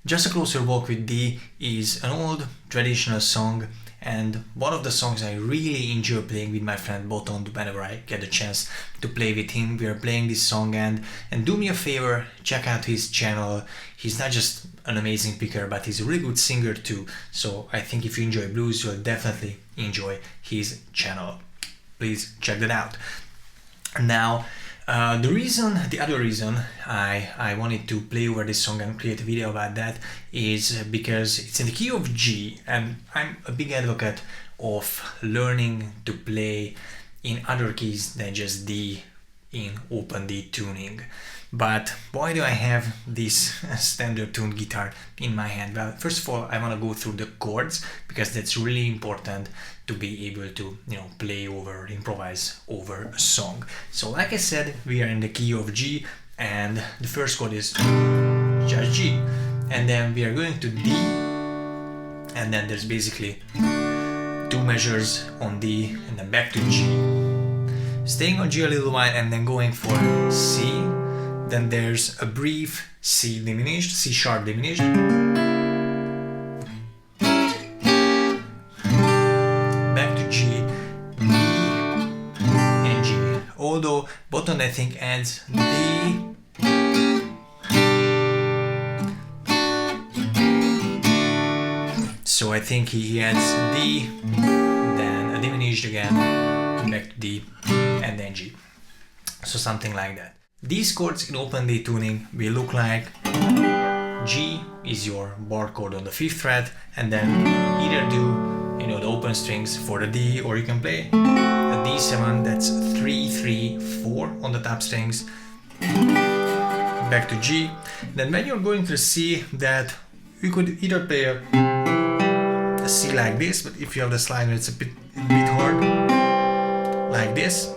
Just a Closer Walk with D is an old traditional song and one of the songs I really enjoy playing with my friend Botond whenever I get a chance to play with him. We are playing this song and do me a favor, check out his channel. He's not just an amazing picker, but he's a really good singer too. So I think if you enjoy blues, you'll definitely enjoy his channel. Please check that out. Now, the other reason I wanted to play over this song and create a video about that is because it's in the key of G, and I'm a big advocate of learning to play in other keys than just D in open D tuning. But why do I have this standard tuned guitar in my hand? Well, first of all, I want to go through the chords because that's really important to be able to, play over, improvise over a song. So like I said, we are in the key of G and the first chord is just G. And then we are going to D, and then there's basically two measures on D and then back to G. Staying on G a little while and then going for C. Then there's a brief C diminished, C sharp diminished. Back to G, D, and G. Although Botond I think adds D, so I think he adds D, then a diminished again, back to D, and then G. So something like that. These chords in open D tuning will look like G is your bar chord on the 5th fret, and then either do the open strings for the D, or you can play a D7, that's 3, 3, 4 on the top strings, back to G. Then when you're going to C, that you could either play a C like this, but if you have the slider it's a bit hard, like this.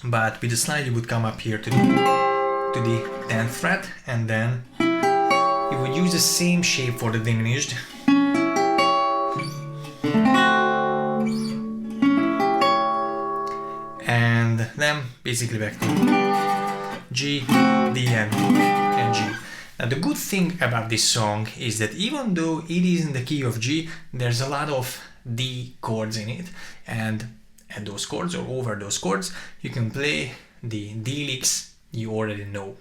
But with the slide you would come up here to the 10th fret, and then you would use the same shape for the diminished. And then basically back to G, D, and G. Now the good thing about this song is that even though it is in the key of G, there's a lot of D chords in it, and at those chords or over those chords you can play the D licks you already know,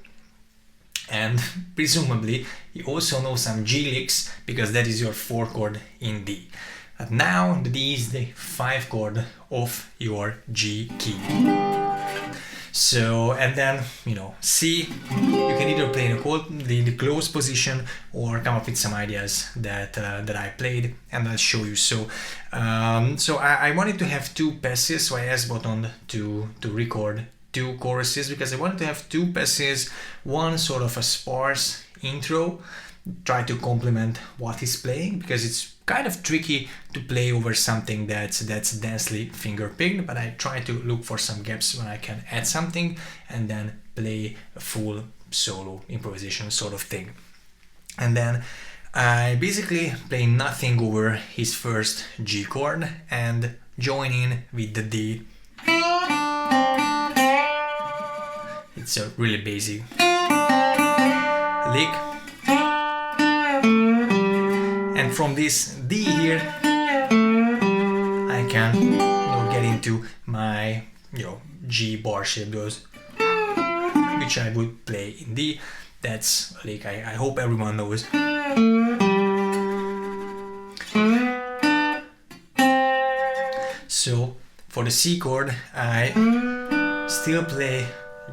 and presumably you also know some G licks because that is your 4 chord in D. But now the D is the 5 chord of your G key. So, and then C, you can either play in the close position or come up with some ideas that I played, and I'll show you. So I wanted to have 2 passes, so I asked Botond to record 2 choruses because I wanted to have 2 passes, one sort of a sparse intro, try to complement what he's playing, because it's kind of tricky to play over something that's densely finger picked, but I try to look for some gaps when I can add something and then play a full solo improvisation sort of thing. And then I basically play nothing over his first G chord and join in with the D. It's a really basic lick. And from this D here, I can get into my G bar shape, those which I would play in D. That's a lick I hope everyone knows. So for the C chord, I still play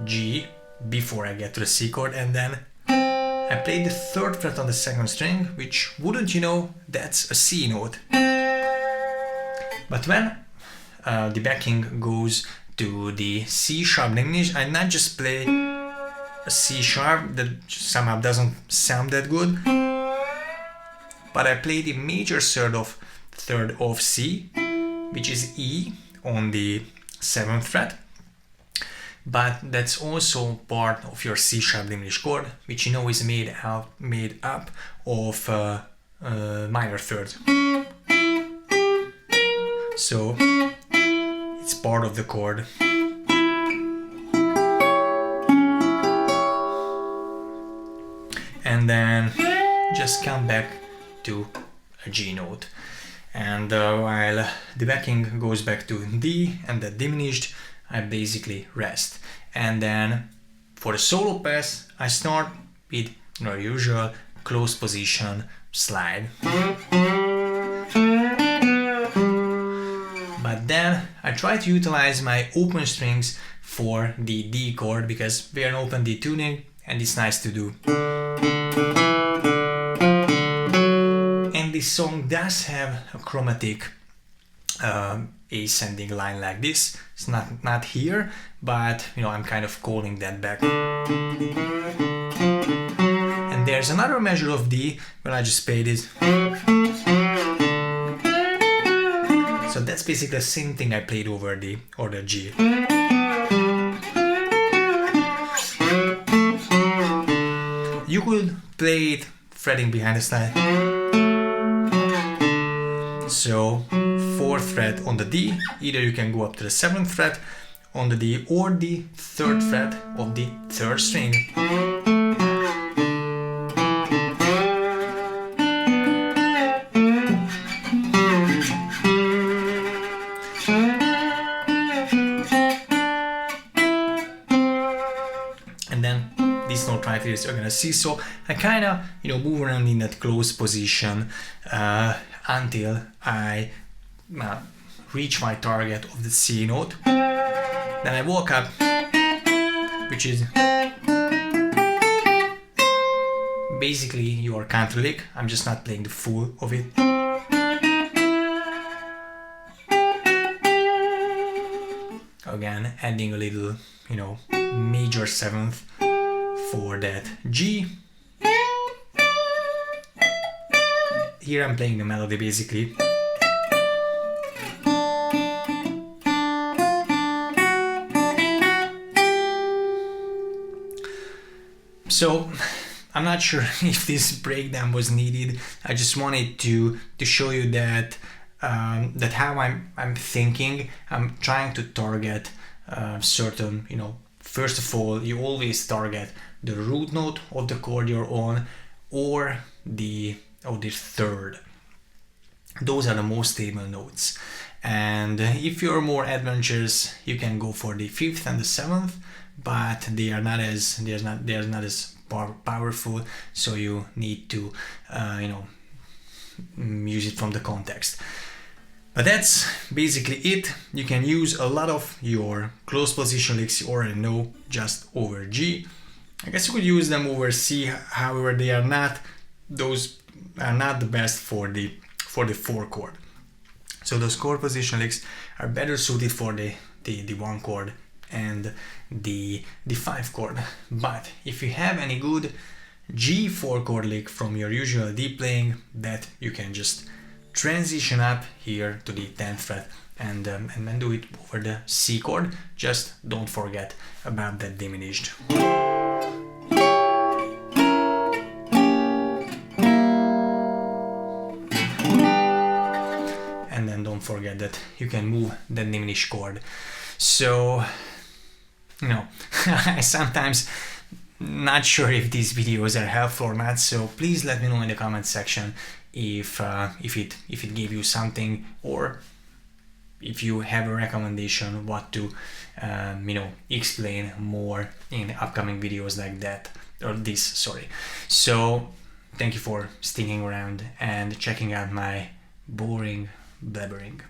G before I get to the C chord, and then I play the 3rd fret on the 2nd string, which, wouldn't you know, that's a C note. But when the backing goes to the C sharp diminished, I not just play a C sharp that somehow doesn't sound that good, but I play the major third of C, which is E on the 7th fret. But that's also part of your C sharp diminished chord, which is made up of minor thirds. So it's part of the chord. And then just come back to a G note. And while the backing goes back to D and the diminished, I basically rest. And then for the solo pass, I start with our usual close position slide. But then I try to utilize my open strings for the D chord because we are an open D tuning and it's nice to do. And this song does have a chromatic ascending line like this. It's not here, but I'm kind of calling that back. And there's another measure of D when I just played it. So that's basically the same thing I played over D or the G. You could play it fretting behind the slide. So 4th fret on the D, either you can go up to the 7th fret on the D or the 3rd fret of the 3rd string. And then these note right here you're gonna see. So I kind of move around in that close position until I reach my target of the C note. Then I walk up, which is basically your country lick. I'm just not playing the full of it. Again, adding a little, major 7th for that G. Here I'm playing the melody basically. So I'm not sure if this breakdown was needed. I just wanted to show you that that how I'm thinking. I'm trying to target certain, first of all, you always target the root note of the chord you're on or the 3rd. Those are the most stable notes. And if you're more adventurous, you can go for the 5th and the 7th, but they are not as powerful, so you need to use it from the context. But that's basically it. You can use a lot of your close position licks you already know just over G. I guess you could use them over C, however they are not, those are not the best for the 4 chord. So those chord position licks are better suited for the 1 chord and the 5 chord. But if you have any good G4 chord lick from your usual D playing, that you can just transition up here to the 10th fret and then do it over the C chord. Just don't forget about that diminished. And then don't forget that you can move the diminished chord. So I sometimes not sure if these videos are helpful or not, so please let me know in the comment section if it gave you something, or if you have a recommendation what to explain more in upcoming videos like that, or this, sorry. So thank you for sticking around and checking out my boring blabbering.